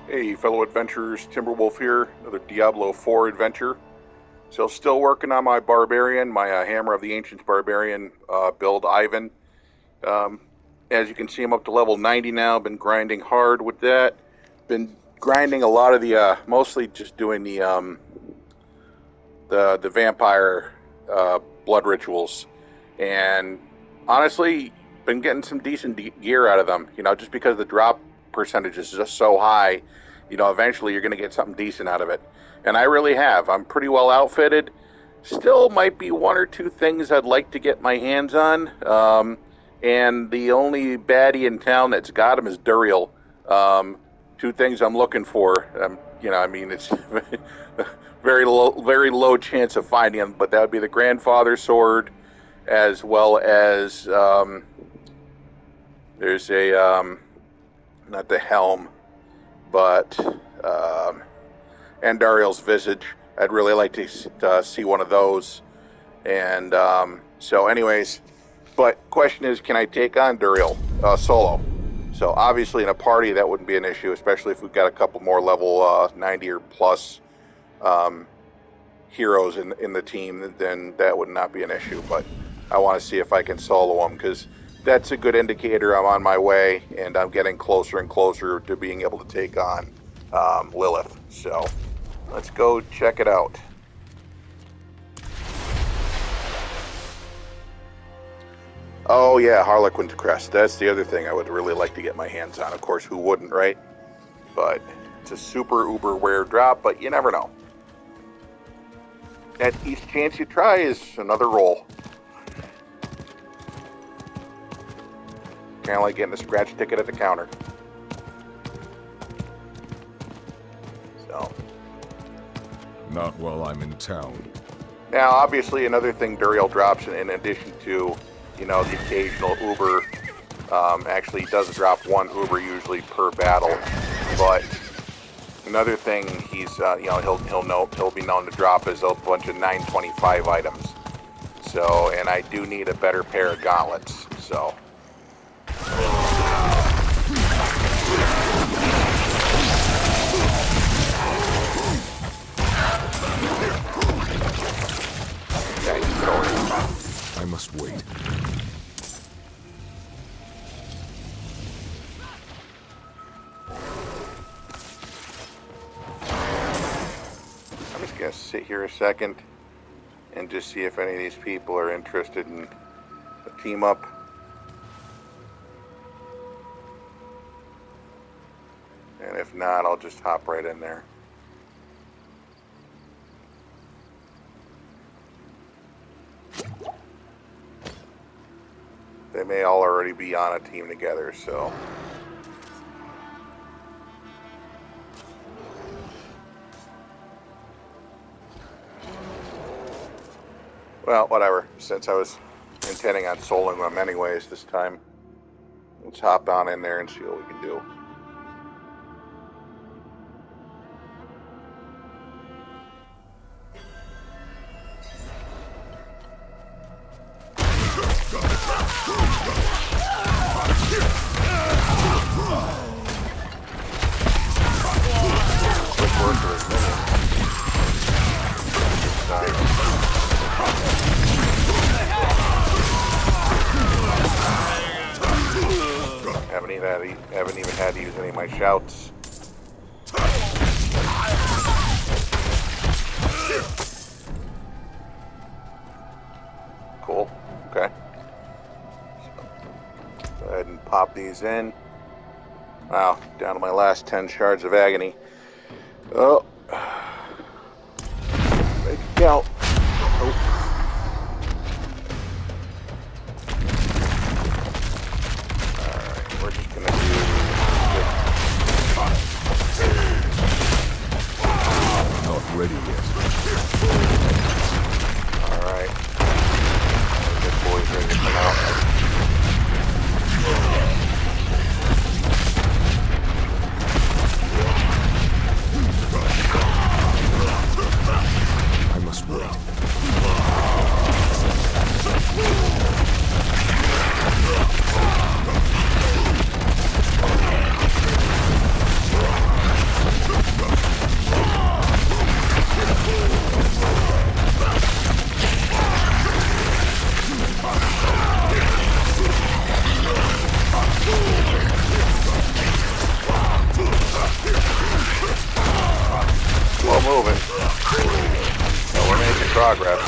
Hey fellow adventurers, Timberwolf here, another Diablo 4 adventure. So still working on my barbarian, my Hammer of the Ancients barbarian build, Ivan. As you can see, I'm up to level 90 now, been grinding hard with that. Been grinding a lot of the, mostly just doing the vampire blood rituals. And honestly, been getting some decent gear out of them, you know, just because the drop percentage is just so high. You know, eventually you're going to get something decent out of it. And I really have. I'm pretty well outfitted. Still might be one or two things I'd like to get my hands on. And the only baddie in town that's got them is Duriel. Two things I'm looking for. You know, I mean, it's very low chance of finding them, but that would be the Grandfather Sword, as well as there's a not the helm, but and Duriel's Visage. I'd really like to see one of those. And so anyways, but question is, can I take on Duriel solo? So obviously in a party that wouldn't be an issue, especially if we've got a couple more level 90 or plus heroes in the team, then that would not be an issue. But I want to see if I can solo them, because that's a good indicator I'm on my way, and I'm getting closer and closer to being able to take on Lilith. So let's go check it out. Oh yeah, Harlequin's Crest. That's the other thing I would really like to get my hands on. Of course, who wouldn't, right? But it's a super uber rare drop, but you never know. At each chance you try is another roll. Kind of like getting a scratch ticket at the counter. So. Not while I'm in town. Now, obviously, another thing Duriel drops in addition to, you know, the occasional Uber, actually he does drop one Uber usually per battle, but another thing he's, you know, he'll be known to drop is a bunch of 925 items. So, and I do need a better pair of gauntlets, so. I must wait. I'm just gonna sit here a second and just see if any of these people are interested in a team up. And if not, I'll just hop right in there. They may all already be on a team together, so. Well, whatever. Since I was intending on soloing them anyways this time, let's hop on in there and see what we can do. Haven't even had to use any of my shouts. Cool. Okay. So, go ahead and pop these in. Wow, down to my last 10 shards of agony. Oh. Make it count. Oh. Ready yet. Alright. Good boys ready to come out. I must wait. moving. So we're making progress.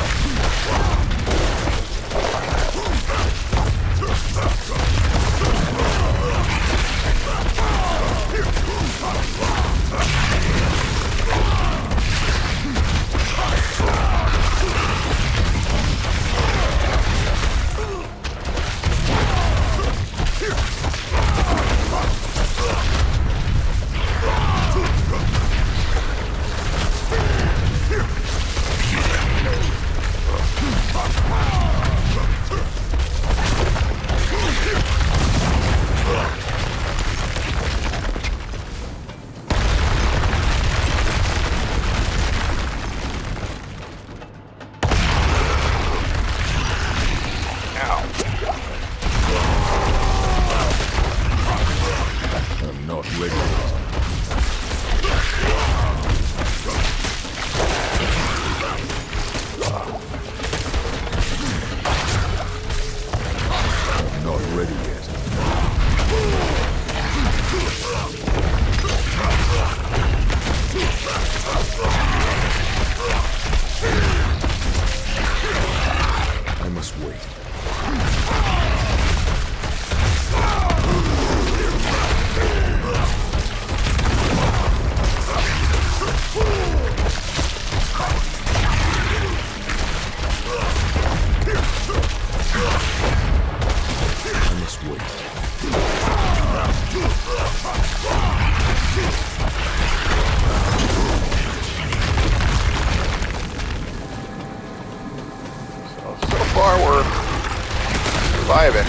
Surviving.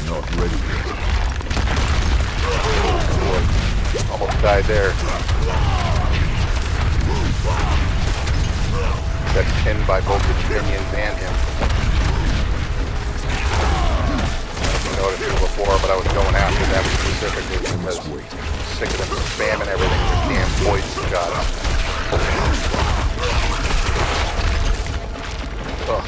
Not ready yet. Almost died there. Got pinned by both the minions and him. I noticed it before, but I was going after them specifically because I'm sick of them spamming everything with damn poison shots. Oh.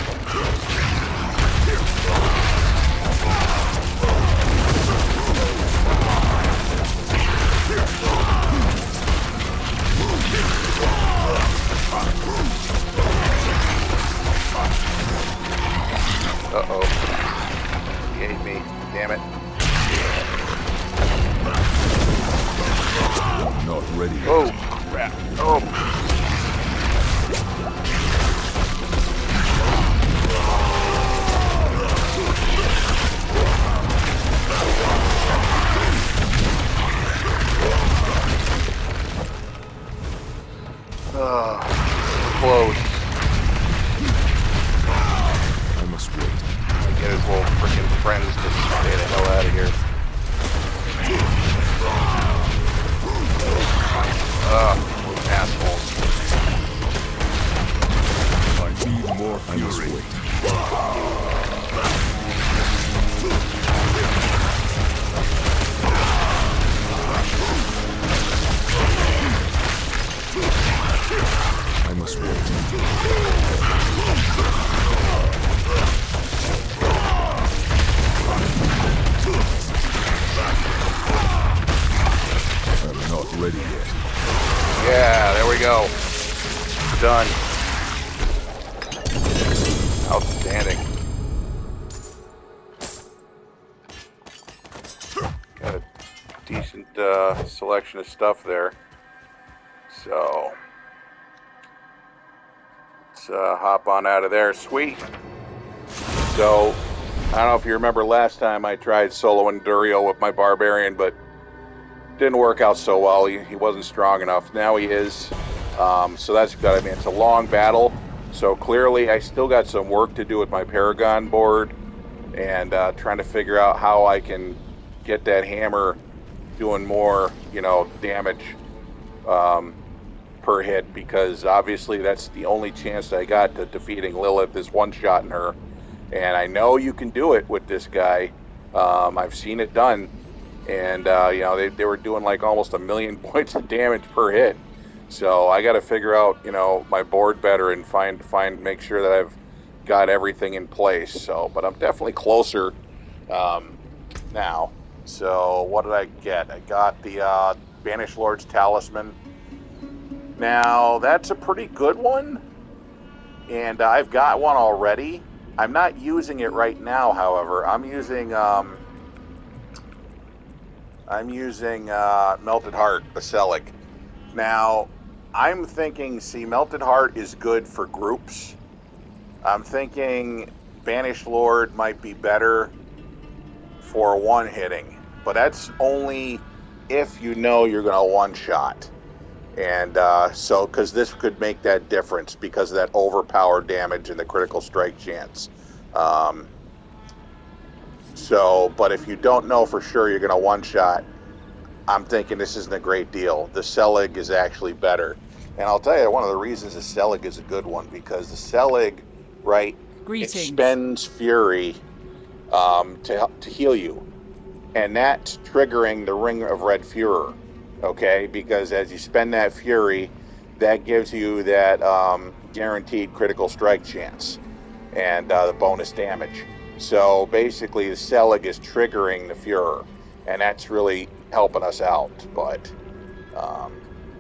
Uh-oh. He ate me. Damn it. Not ready yet. Oh, crap. Oh. Close. I must wait. Get his little freaking friends to stay the hell out of here. Assholes. I need more fury. I must wait. I must wait. I'm not ready yet. Yeah, there we go. Done. Outstanding. Got a decent selection of stuff there. So let's hop on out of there. Sweet. So I don't know if you remember last time I tried soloing Duriel with my barbarian, but didn't work out so well. He wasn't strong enough. Now he is. So that's good. I mean, it's a long battle. So clearly I still got some work to do with my Paragon board and trying to figure out how I can get that hammer doing more, you know, damage per hit, because obviously that's the only chance I got to defeating Lilith is one-shotting her. And I know you can do it with this guy. I've seen it done. And, you know, they were doing like almost 1,000,000 points of damage per hit. So I got to figure out, you know, my board better and make sure that I've got everything in place. So, but I'm definitely closer now. So what did I get? I got the Banished Lord's Talisman. Now, that's a pretty good one, and I've got one already. I'm not using it right now, however. I'm using Melted Heart, Basilic. Now, I'm thinking, see, Melted Heart is good for groups. I'm thinking Banished Lord might be better for one-hitting, but that's only if you know you're going to one-shot. And so, because this could make that difference because of that overpowered damage and the critical strike chance. But if you don't know for sure you're going to one-shot, I'm thinking this isn't a great deal. The Selig is actually better. And I'll tell you, one of the reasons the Selig is a good one, because the Selig, right, Greetings. it spends Fury to heal you. And that's triggering the Ring of Red Fury, okay? Because as you spend that Fury, that gives you that guaranteed critical strike chance and the bonus damage. So basically, the Selig is triggering the Fury, and that's really helping us out. But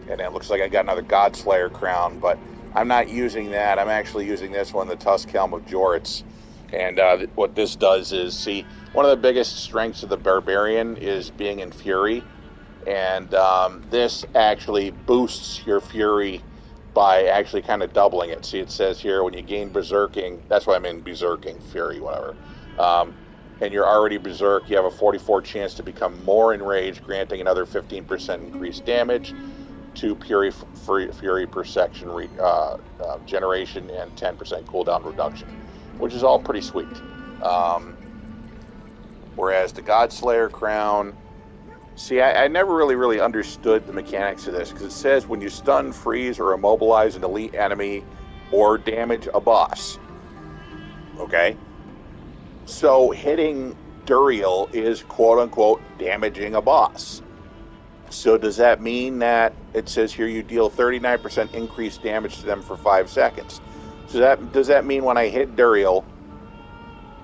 and it looks like I got another Godslayer crown, but I'm not using that. I'm actually using this one, the Tusk Helm of Joritz. And what this does is, see, one of the biggest strengths of the Barbarian is being in Fury. And this actually boosts your Fury by actually kind of doubling it. See, it says here, when you gain Berserking, that's why I'm in Berserking, Fury, whatever. And you're already Berserk, you have a 44 chance to become more enraged, granting another 15% increased damage to Fury per section generation and 10% cooldown reduction, which is all pretty sweet. Whereas the Godslayer crown, see, I never really understood the mechanics of this, because it says when you stun, freeze, or immobilize an elite enemy or damage a boss. Okay? So hitting Duriel is quote-unquote damaging a boss. So does that mean that it says here you deal 39% increased damage to them for 5 seconds? So does that mean when I hit Duriel,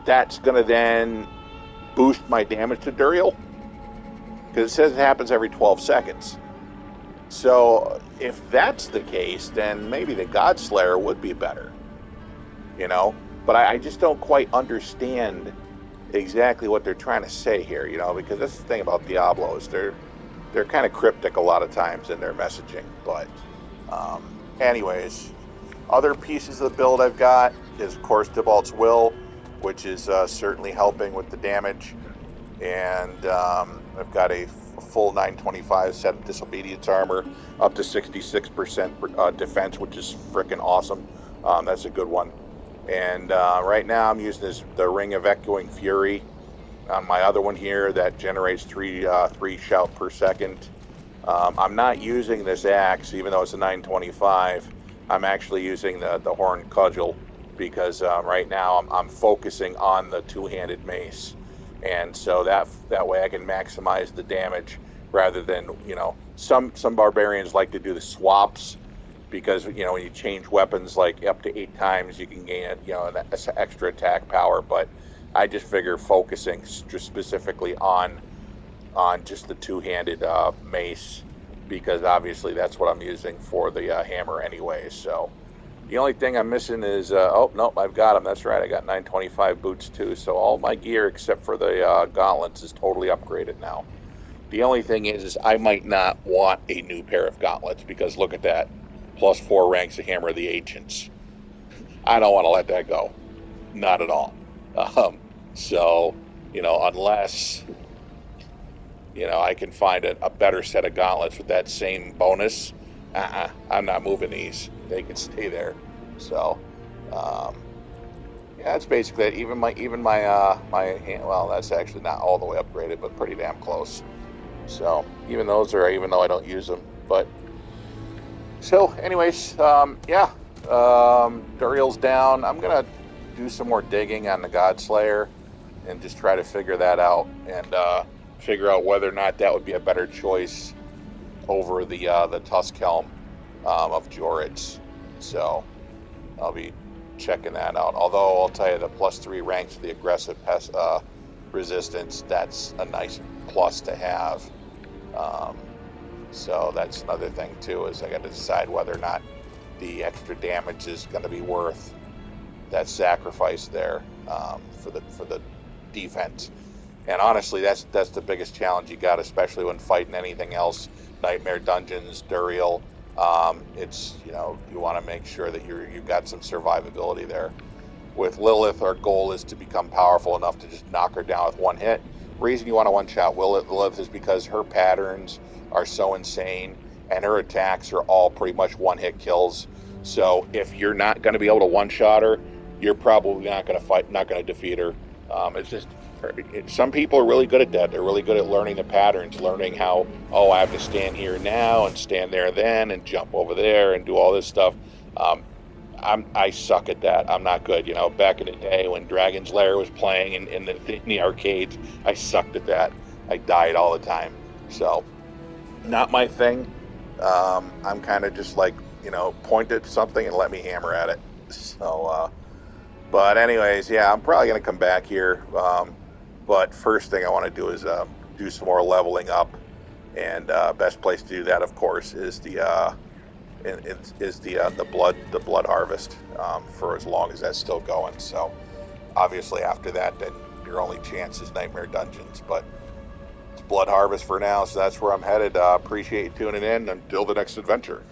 that's going to then boost my damage to Duriel? Because it says it happens every 12 seconds. So if that's the case, then maybe the Godslayer would be better. You know? But I just don't quite understand exactly what they're trying to say here, you know, because that's the thing about Diablo, is they're kind of cryptic a lot of times in their messaging. But anyways, other pieces of the build I've got is, of course, Dybalt's Will, which is certainly helping with the damage. And I've got a full 925 set of Disobedience armor, up to 66% defense, which is freaking awesome. That's a good one. And right now I'm using the Ring of Echoing Fury on my other one here that generates three shout per second. I'm not using this axe, even though it's a 925. I'm actually using the Horn Cudgel, because right now I'm focusing on the two-handed mace, and so that way I can maximize the damage rather than, you know, some barbarians like to do the swaps, because, you know, when you change weapons like up to 8 times, you can gain, you know, an extra attack power. But I just figure focusing just specifically on just the two-handed mace, because obviously that's what I'm using for the hammer anyway. So the only thing I'm missing is oh nope, I've got them. That's right, I got 925 boots too. So all my gear except for the gauntlets is totally upgraded now. The only thing is I might not want a new pair of gauntlets, because look at that. +4 ranks of Hammer of the Ancients. I don't want to let that go. Not at all. So, you know, unless, you know, I can find a better set of gauntlets with that same bonus, I'm not moving these. They can stay there. So, yeah, that's basically it. Even my hand, well, that's actually not all the way upgraded, but pretty damn close. So, even those are, even though I don't use them, but. So, anyways, yeah, Duriel's down. I'm going to do some more digging on the Godslayer and just try to figure that out, and figure out whether or not that would be a better choice over the Tusk Helm of Joritz. So, I'll be checking that out. Although, I'll tell you, the +3 ranks of the aggressive pest resistance, that's a nice plus to have. So that's another thing too, is I got to decide whether or not the extra damage is going to be worth that sacrifice there for the defense. And honestly, that's the biggest challenge you got, especially when fighting anything else, nightmare dungeons, Duriel. It's, you know, you want to make sure that you've got some survivability there. With Lilith, our goal is to become powerful enough to just knock her down with one hit. Reason you want to one-shot Lilith is because her patterns are so insane, and her attacks are all pretty much one-hit kills. So if you're not going to be able to one-shot her, you're probably not going to defeat her. It's just, some people are really good at that. They're really good at learning the patterns, learning how, oh, I have to stand here now and stand there then and jump over there and do all this stuff. I suck at that. I'm not good. You know, back in the day when Dragon's Lair was playing in the arcades, I sucked at that. I died all the time. So, not my thing. I'm kind of just like, you know, point at something and let me hammer at it. So, but anyways, yeah, I'm probably going to come back here. But first thing I want to do is do some more leveling up. And best place to do that, of course, is the blood harvest for as long as that's still going. So obviously after that, then your only chance is nightmare dungeons. But it's blood harvest for now, so that's where I'm headed. Appreciate you tuning in. Until the next adventure.